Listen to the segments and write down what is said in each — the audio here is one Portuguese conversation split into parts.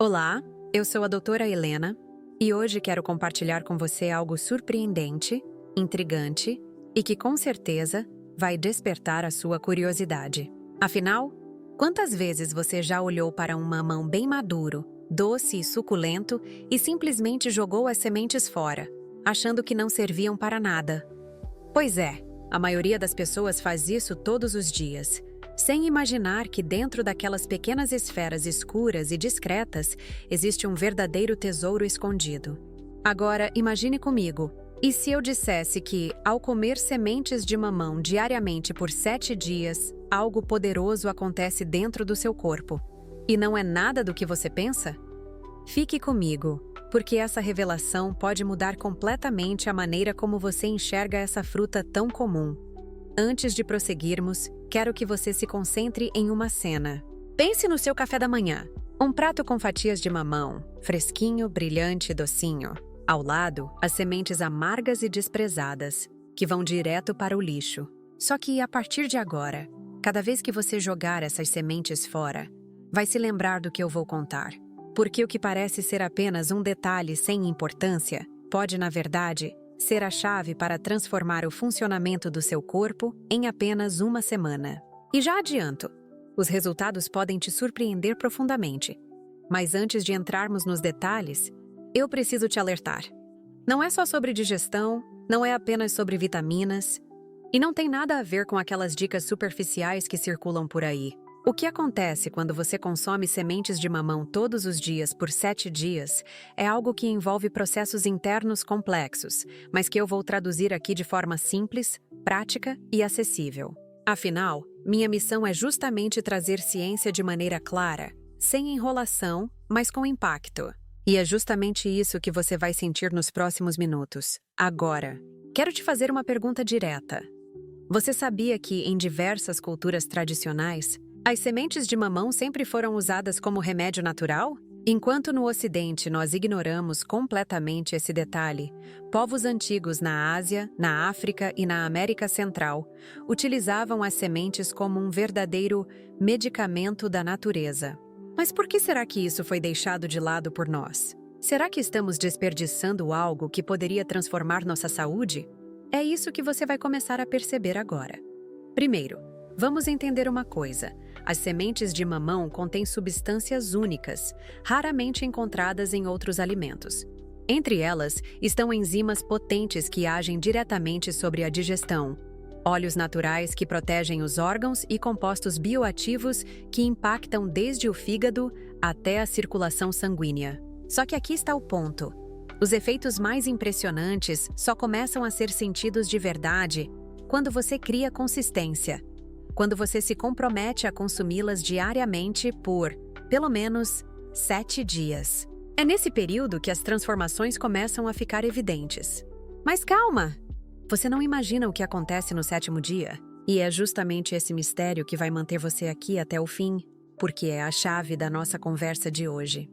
Olá, eu sou a doutora Helena e hoje quero compartilhar com você algo surpreendente, intrigante e que com certeza vai despertar a sua curiosidade. Afinal, quantas vezes você já olhou para um mamão bem maduro, doce e suculento e simplesmente jogou as sementes fora, achando que não serviam para nada? Pois é, a maioria das pessoas faz isso todos os dias, sem imaginar que dentro daquelas pequenas esferas escuras e discretas existe um verdadeiro tesouro escondido. Agora, imagine comigo, e se eu dissesse que, ao comer sementes de mamão diariamente por 7 dias, algo poderoso acontece dentro do seu corpo? E não é nada do que você pensa? Fique comigo, porque essa revelação pode mudar completamente a maneira como você enxerga essa fruta tão comum. Antes de prosseguirmos, quero que você se concentre em uma cena. Pense no seu café da manhã. Um prato com fatias de mamão, fresquinho, brilhante e docinho. Ao lado, as sementes amargas e desprezadas, que vão direto para o lixo. Só que, a partir de agora, cada vez que você jogar essas sementes fora, vai se lembrar do que eu vou contar. Porque o que parece ser apenas um detalhe sem importância, pode, na verdade, ser a chave para transformar o funcionamento do seu corpo em apenas uma semana. E já adianto, os resultados podem te surpreender profundamente. Mas antes de entrarmos nos detalhes, eu preciso te alertar. Não é só sobre digestão, não é apenas sobre vitaminas, e não tem nada a ver com aquelas dicas superficiais que circulam por aí. O que acontece quando você consome sementes de mamão todos os dias por 7 dias é algo que envolve processos internos complexos, mas que eu vou traduzir aqui de forma simples, prática e acessível. Afinal, minha missão é justamente trazer ciência de maneira clara, sem enrolação, mas com impacto. E é justamente isso que você vai sentir nos próximos minutos. Agora, quero te fazer uma pergunta direta. Você sabia que, em diversas culturas tradicionais, as sementes de mamão sempre foram usadas como remédio natural? Enquanto no Ocidente nós ignoramos completamente esse detalhe, povos antigos na Ásia, na África e na América Central utilizavam as sementes como um verdadeiro medicamento da natureza. Mas por que será que isso foi deixado de lado por nós? Será que estamos desperdiçando algo que poderia transformar nossa saúde? É isso que você vai começar a perceber agora. Primeiro, vamos entender uma coisa. As sementes de mamão contêm substâncias únicas, raramente encontradas em outros alimentos. Entre elas estão enzimas potentes que agem diretamente sobre a digestão, óleos naturais que protegem os órgãos e compostos bioativos que impactam desde o fígado até a circulação sanguínea. Só que aqui está o ponto. Os efeitos mais impressionantes só começam a ser sentidos de verdade quando você cria consistência. Quando você se compromete a consumi-las diariamente por, pelo menos, 7 dias. É nesse período que as transformações começam a ficar evidentes. Mas calma! Você não imagina o que acontece no 7º dia? E é justamente esse mistério que vai manter você aqui até o fim, porque é a chave da nossa conversa de hoje.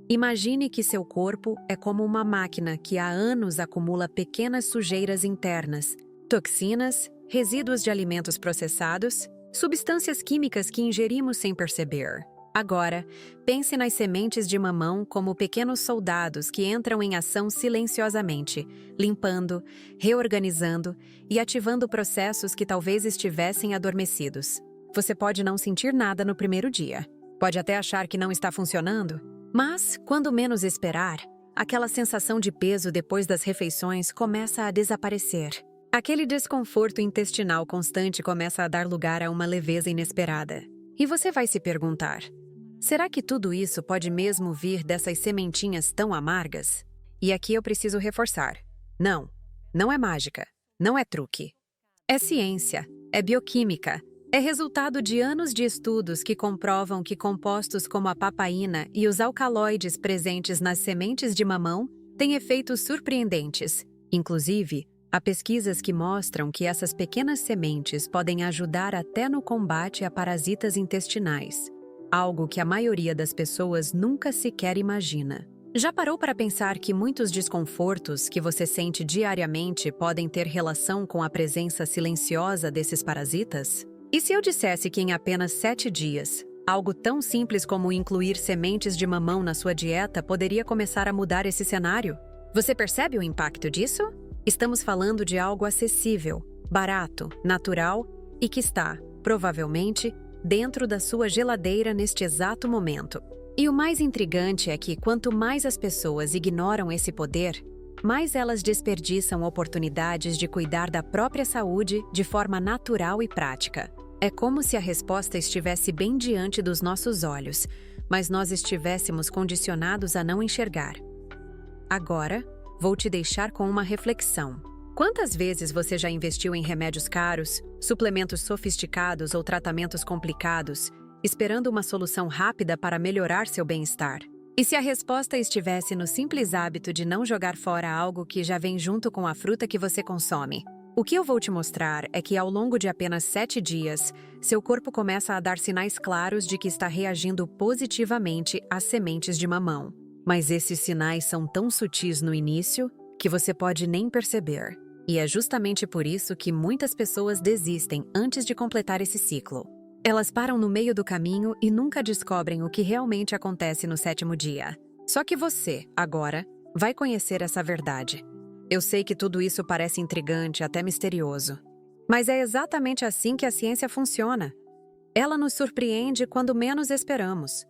Imagine que seu corpo é como uma máquina que há anos acumula pequenas sujeiras internas, toxinas, resíduos de alimentos processados, substâncias químicas que ingerimos sem perceber. Agora, pense nas sementes de mamão como pequenos soldados que entram em ação silenciosamente, limpando, reorganizando e ativando processos que talvez estivessem adormecidos. Você pode não sentir nada no primeiro dia. Pode até achar que não está funcionando, mas, quando menos esperar, aquela sensação de peso depois das refeições começa a desaparecer. Aquele desconforto intestinal constante começa a dar lugar a uma leveza inesperada. E você vai se perguntar, será que tudo isso pode mesmo vir dessas sementinhas tão amargas? E aqui eu preciso reforçar. Não é mágica, não é truque. É ciência, é bioquímica, é resultado de anos de estudos que comprovam que compostos como a papaína e os alcaloides presentes nas sementes de mamão têm efeitos surpreendentes. Inclusive, há pesquisas que mostram que essas pequenas sementes podem ajudar até no combate a parasitas intestinais, algo que a maioria das pessoas nunca sequer imagina. Já parou para pensar que muitos desconfortos que você sente diariamente podem ter relação com a presença silenciosa desses parasitas? E se eu dissesse que em apenas 7 dias, Algo tão simples como incluir sementes de mamão na sua dieta poderia começar a mudar esse cenário. Você percebe o impacto disso? Estamos falando de algo acessível, barato, natural e que está, provavelmente, dentro da sua geladeira neste exato momento. E o mais intrigante é que, quanto mais as pessoas ignoram esse poder, mais elas desperdiçam oportunidades de cuidar da própria saúde de forma natural e prática. É como se a resposta estivesse bem diante dos nossos olhos, mas nós estivéssemos condicionados a não enxergar. Agora, vou te deixar com uma reflexão. Quantas vezes você já investiu em remédios caros, suplementos sofisticados ou tratamentos complicados, esperando uma solução rápida para melhorar seu bem-estar? E se a resposta estivesse no simples hábito de não jogar fora algo que já vem junto com a fruta que você consome? O que eu vou te mostrar é que ao longo de apenas 7 dias, seu corpo começa a dar sinais claros de que está reagindo positivamente às sementes de mamão. Mas esses sinais são tão sutis no início que você pode nem perceber. E é justamente por isso que muitas pessoas desistem antes de completar esse ciclo. Elas param no meio do caminho e nunca descobrem o que realmente acontece no 7º dia. Só que você, agora, vai conhecer essa verdade. Eu sei que tudo isso parece intrigante, até misterioso. Mas é exatamente assim que a ciência funciona. Ela nos surpreende quando menos esperamos.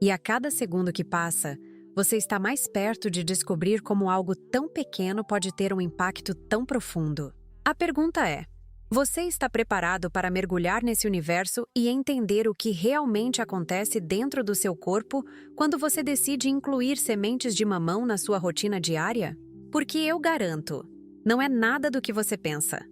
E a cada segundo que passa, você está mais perto de descobrir como algo tão pequeno pode ter um impacto tão profundo. A pergunta é: você está preparado para mergulhar nesse universo e entender o que realmente acontece dentro do seu corpo quando você decide incluir sementes de mamão na sua rotina diária? Porque eu garanto, não é nada do que você pensa.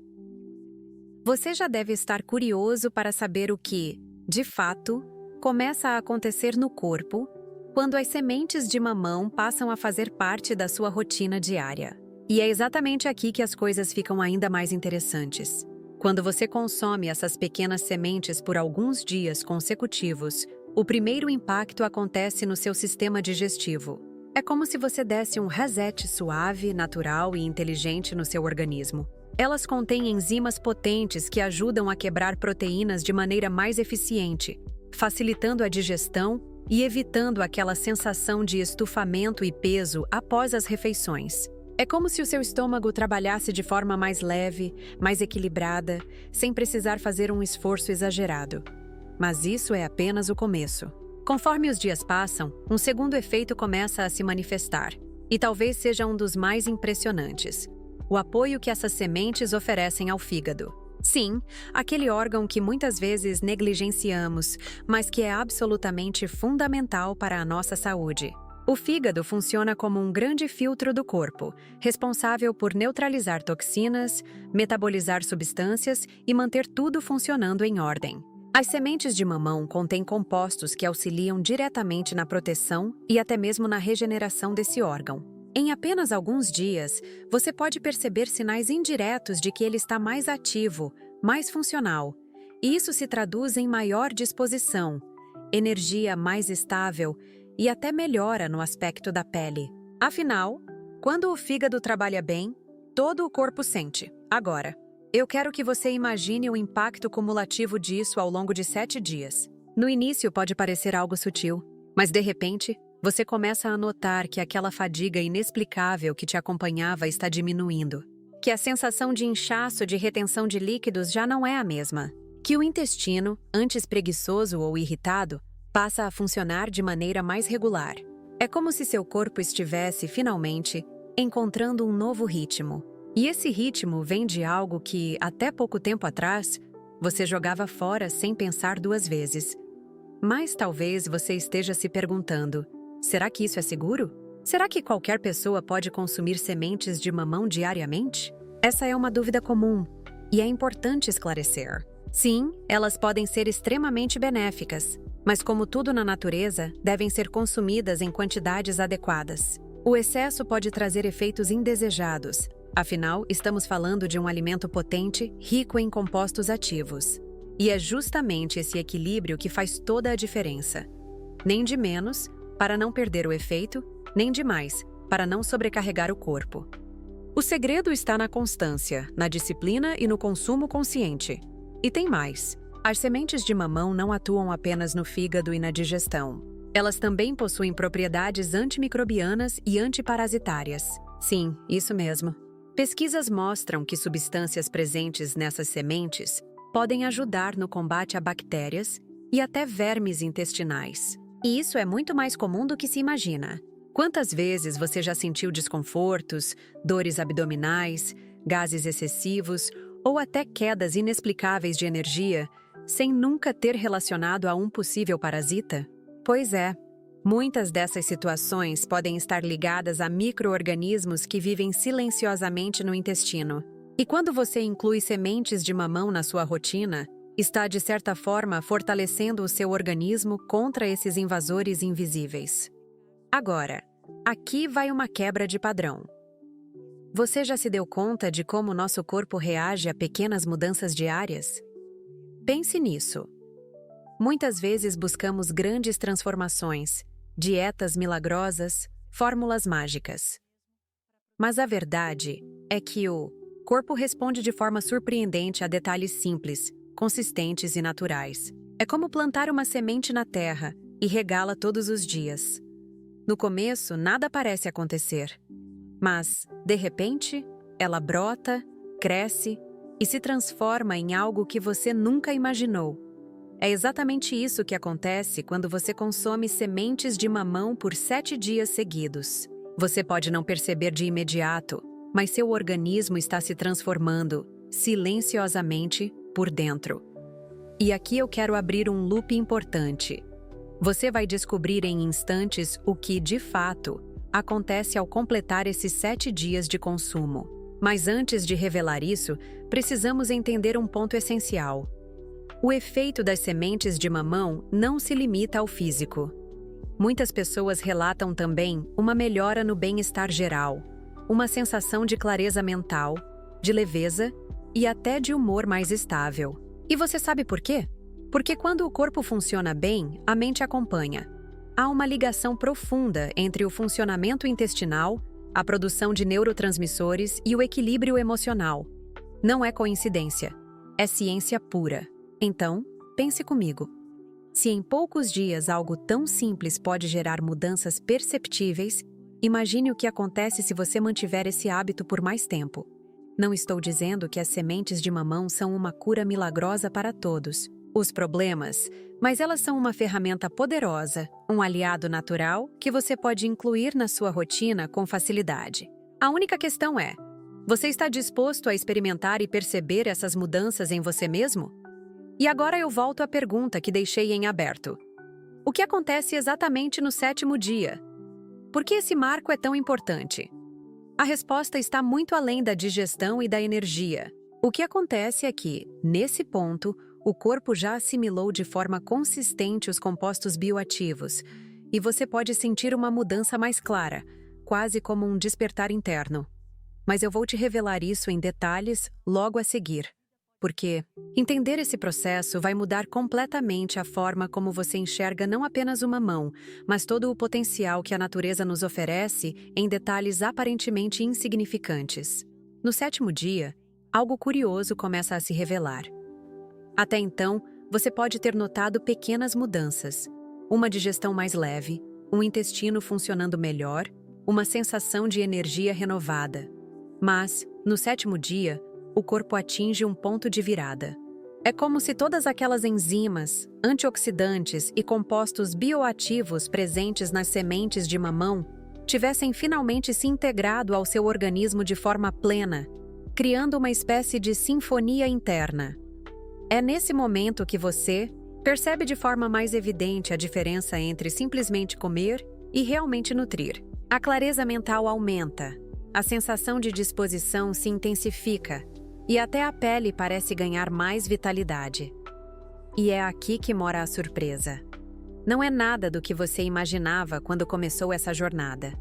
Você já deve estar curioso para saber o que, de fato, começa a acontecer no corpo quando as sementes de mamão passam a fazer parte da sua rotina diária. E é exatamente aqui que as coisas ficam ainda mais interessantes. Quando você consome essas pequenas sementes por alguns dias consecutivos, o primeiro impacto acontece no seu sistema digestivo. É como se você desse um reset suave, natural e inteligente no seu organismo. Elas contêm enzimas potentes que ajudam a quebrar proteínas de maneira mais eficiente, facilitando a digestão e evitando aquela sensação de estufamento e peso após as refeições. É como se o seu estômago trabalhasse de forma mais leve, mais equilibrada, sem precisar fazer um esforço exagerado. Mas isso é apenas o começo. Conforme os dias passam, um segundo efeito começa a se manifestar, e talvez seja um dos mais impressionantes: o apoio que essas sementes oferecem ao fígado. Sim, aquele órgão que muitas vezes negligenciamos, mas que é absolutamente fundamental para a nossa saúde. O fígado funciona como um grande filtro do corpo, responsável por neutralizar toxinas, metabolizar substâncias e manter tudo funcionando em ordem. As sementes de mamão contêm compostos que auxiliam diretamente na proteção e até mesmo na regeneração desse órgão. Em apenas alguns dias, você pode perceber sinais indiretos de que ele está mais ativo, mais funcional. E isso se traduz em maior disposição, energia mais estável e até melhora no aspecto da pele. Afinal, quando o fígado trabalha bem, todo o corpo sente. Agora, eu quero que você imagine o impacto cumulativo disso ao longo de 7 dias. No início pode parecer algo sutil, mas de repente, você começa a notar que aquela fadiga inexplicável que te acompanhava está diminuindo. Que a sensação de inchaço, de retenção de líquidos já não é a mesma. Que o intestino, antes preguiçoso ou irritado, passa a funcionar de maneira mais regular. É como se seu corpo estivesse, finalmente, encontrando um novo ritmo. E esse ritmo vem de algo que, até pouco tempo atrás, você jogava fora sem pensar 2 vezes. Mas talvez você esteja se perguntando: será que isso é seguro? Será que qualquer pessoa pode consumir sementes de mamão diariamente? Essa é uma dúvida comum, e é importante esclarecer. Sim, elas podem ser extremamente benéficas, mas como tudo na natureza, devem ser consumidas em quantidades adequadas. O excesso pode trazer efeitos indesejados. Afinal, estamos falando de um alimento potente, rico em compostos ativos. E é justamente esse equilíbrio que faz toda a diferença. Nem de menos, para não perder o efeito, nem de mais, para não sobrecarregar o corpo. O segredo está na constância, na disciplina e no consumo consciente. E tem mais. As sementes de mamão não atuam apenas no fígado e na digestão. Elas também possuem propriedades antimicrobianas e antiparasitárias. Sim, isso mesmo. Pesquisas mostram que substâncias presentes nessas sementes podem ajudar no combate a bactérias e até vermes intestinais. E isso é muito mais comum do que se imagina. Quantas vezes você já sentiu desconfortos, dores abdominais, gases excessivos ou até quedas inexplicáveis de energia, sem nunca ter relacionado a um possível parasita? Pois é, muitas dessas situações podem estar ligadas a micro-organismos que vivem silenciosamente no intestino. E quando você inclui sementes de mamão na sua rotina, está de certa forma fortalecendo o seu organismo contra esses invasores invisíveis. Agora, aqui vai uma quebra de padrão. Você já se deu conta de como nosso corpo reage a pequenas mudanças diárias? Pense nisso. Muitas vezes buscamos grandes transformações, dietas milagrosas, fórmulas mágicas. Mas a verdade é que o corpo responde de forma surpreendente a detalhes simples, consistentes e naturais. É como plantar uma semente na terra e regá-la todos os dias. No começo, nada parece acontecer. Mas, de repente, ela brota, cresce e se transforma em algo que você nunca imaginou. É exatamente isso que acontece quando você consome sementes de mamão por 7 dias seguidos. Você pode não perceber de imediato, mas seu organismo está se transformando, silenciosamente, por dentro. E aqui eu quero abrir um loop importante. Você vai descobrir em instantes o que, de fato, acontece ao completar esses 7 dias de consumo. Mas antes de revelar isso, precisamos entender um ponto essencial. O efeito das sementes de mamão não se limita ao físico. Muitas pessoas relatam também uma melhora no bem-estar geral, uma sensação de clareza mental, de leveza e até de humor mais estável. E você sabe por quê? Porque quando o corpo funciona bem, a mente acompanha. Há uma ligação profunda entre o funcionamento intestinal, a produção de neurotransmissores e o equilíbrio emocional. Não é coincidência, é ciência pura. Então, pense comigo. Se em poucos dias algo tão simples pode gerar mudanças perceptíveis, imagine o que acontece se você mantiver esse hábito por mais tempo. Não estou dizendo que as sementes de mamão são uma cura milagrosa para todos os problemas, mas elas são uma ferramenta poderosa, um aliado natural que você pode incluir na sua rotina com facilidade. A única questão é: você está disposto a experimentar e perceber essas mudanças em você mesmo? E agora eu volto à pergunta que deixei em aberto. O que acontece exatamente no 7º dia? Por que esse marco é tão importante? A resposta está muito além da digestão e da energia. O que acontece é que, nesse ponto, o corpo já assimilou de forma consistente os compostos bioativos, e você pode sentir uma mudança mais clara, quase como um despertar interno. Mas eu vou te revelar isso em detalhes logo a seguir. Porque entender esse processo vai mudar completamente a forma como você enxerga não apenas o mamão, mas todo o potencial que a natureza nos oferece em detalhes aparentemente insignificantes. No 7º dia, algo curioso começa a se revelar. Até então, você pode ter notado pequenas mudanças. Uma digestão mais leve, um intestino funcionando melhor, uma sensação de energia renovada. Mas, no 7º dia, o corpo atinge um ponto de virada. É como se todas aquelas enzimas, antioxidantes e compostos bioativos presentes nas sementes de mamão tivessem finalmente se integrado ao seu organismo de forma plena, criando uma espécie de sinfonia interna. É nesse momento que você percebe de forma mais evidente a diferença entre simplesmente comer e realmente nutrir. A clareza mental aumenta, a sensação de disposição se intensifica e até a pele parece ganhar mais vitalidade. E é aqui que mora a surpresa. Não é nada do que você imaginava quando começou essa jornada.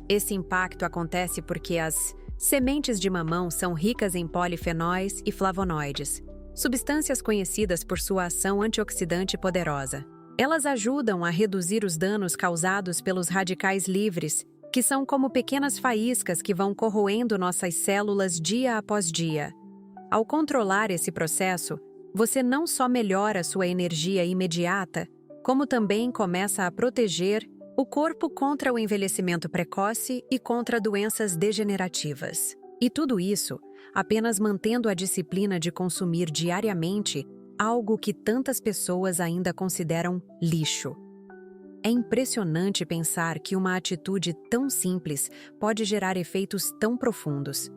Esse impacto acontece porque as sementes de mamão são ricas em polifenóis e flavonoides, substâncias conhecidas por sua ação antioxidante poderosa. Elas ajudam a reduzir os danos causados pelos radicais livres, que são como pequenas faíscas que vão corroendo nossas células dia após dia. Ao controlar esse processo, você não só melhora sua energia imediata, como também começa a proteger o corpo contra o envelhecimento precoce e contra doenças degenerativas. E tudo isso apenas mantendo a disciplina de consumir diariamente algo que tantas pessoas ainda consideram lixo. É impressionante pensar que uma atitude tão simples pode gerar efeitos tão profundos.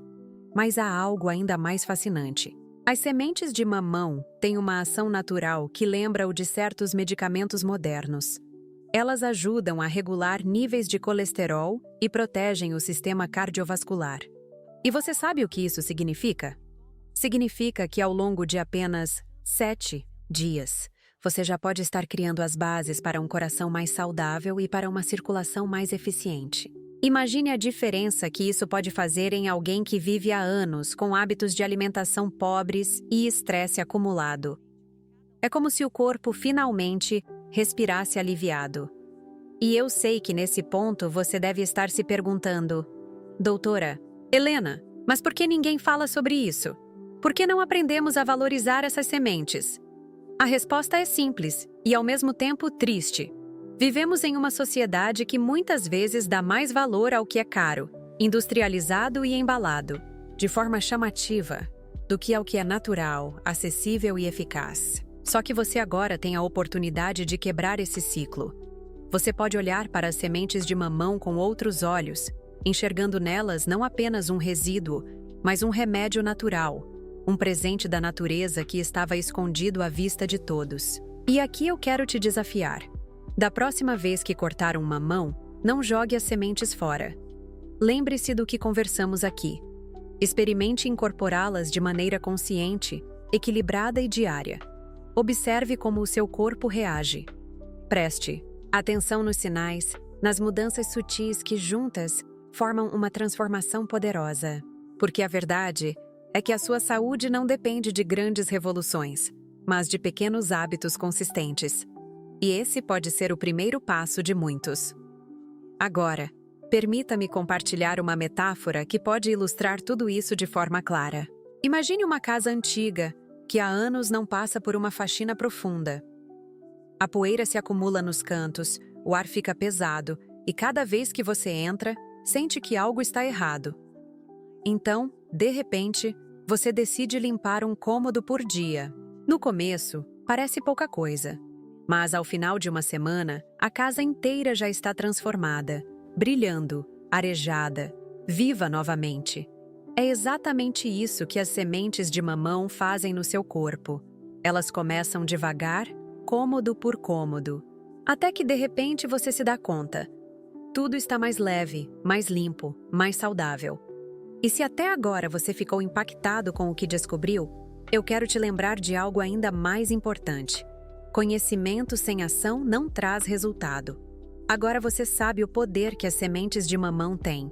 Mas há algo ainda mais fascinante. As sementes de mamão têm uma ação natural que lembra o de certos medicamentos modernos. Elas ajudam a regular níveis de colesterol e protegem o sistema cardiovascular. E você sabe o que isso significa? Significa que ao longo de apenas 7 dias, você já pode estar criando as bases para um coração mais saudável e para uma circulação mais eficiente. Imagine a diferença que isso pode fazer em alguém que vive há anos com hábitos de alimentação pobres e estresse acumulado. É como se o corpo finalmente respirasse aliviado. E eu sei que nesse ponto você deve estar se perguntando: Doutora Helena, mas por que ninguém fala sobre isso? Por que não aprendemos a valorizar essas sementes? A resposta é simples e, ao mesmo tempo, triste. Vivemos em uma sociedade que muitas vezes dá mais valor ao que é caro, industrializado e embalado, de forma chamativa, do que ao que é natural, acessível e eficaz. Só que você agora tem a oportunidade de quebrar esse ciclo. Você pode olhar para as sementes de mamão com outros olhos, enxergando nelas não apenas um resíduo, mas um remédio natural, um presente da natureza que estava escondido à vista de todos. E aqui eu quero te desafiar. Da próxima vez que cortar um mamão, não jogue as sementes fora. Lembre-se do que conversamos aqui. Experimente incorporá-las de maneira consciente, equilibrada e diária. Observe como o seu corpo reage. Preste atenção nos sinais, nas mudanças sutis que juntas formam uma transformação poderosa. Porque a verdade é que a sua saúde não depende de grandes revoluções, mas de pequenos hábitos consistentes. E esse pode ser o primeiro passo de muitos. Agora, permita-me compartilhar uma metáfora que pode ilustrar tudo isso de forma clara. Imagine uma casa antiga, que há anos não passa por uma faxina profunda. A poeira se acumula nos cantos, o ar fica pesado, e cada vez que você entra, sente que algo está errado. Então, de repente, você decide limpar um cômodo por dia. No começo, parece pouca coisa. Mas ao final de uma semana, a casa inteira já está transformada, brilhando, arejada, viva novamente. É exatamente isso que as sementes de mamão fazem no seu corpo. Elas começam devagar, cômodo por cômodo, até que de repente você se dá conta. Tudo está mais leve, mais limpo, mais saudável. E se até agora você ficou impactado com o que descobriu, eu quero te lembrar de algo ainda mais importante. Conhecimento sem ação não traz resultado. Agora você sabe o poder que as sementes de mamão têm.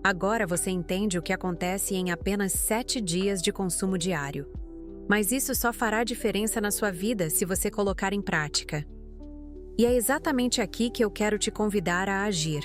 Agora você entende o que acontece em apenas 7 dias de consumo diário. Mas isso só fará diferença na sua vida se você colocar em prática. E é exatamente aqui que eu quero te convidar a agir.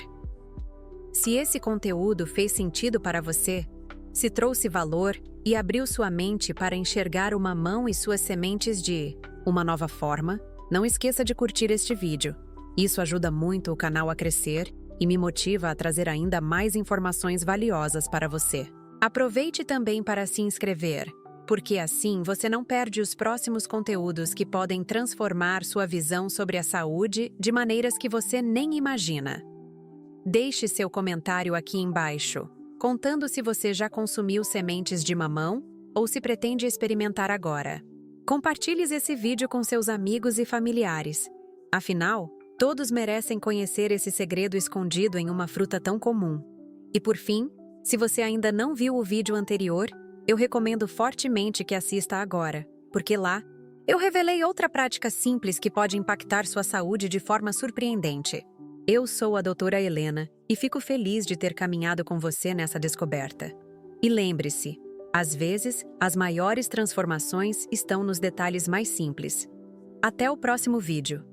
Se esse conteúdo fez sentido para você, se trouxe valor e abriu sua mente para enxergar o mamão e suas sementes de uma nova forma, não esqueça de curtir este vídeo. Isso ajuda muito o canal a crescer e me motiva a trazer ainda mais informações valiosas para você. Aproveite também para se inscrever, porque assim você não perde os próximos conteúdos que podem transformar sua visão sobre a saúde de maneiras que você nem imagina. Deixe seu comentário aqui embaixo, contando se você já consumiu sementes de mamão ou se pretende experimentar agora. Compartilhe esse vídeo com seus amigos e familiares. Afinal, todos merecem conhecer esse segredo escondido em uma fruta tão comum. E por fim, se você ainda não viu o vídeo anterior, eu recomendo fortemente que assista agora, porque lá eu revelei outra prática simples que pode impactar sua saúde de forma surpreendente. Eu sou a doutora Helena e fico feliz de ter caminhado com você nessa descoberta. E lembre-se, às vezes, as maiores transformações estão nos detalhes mais simples. Até o próximo vídeo!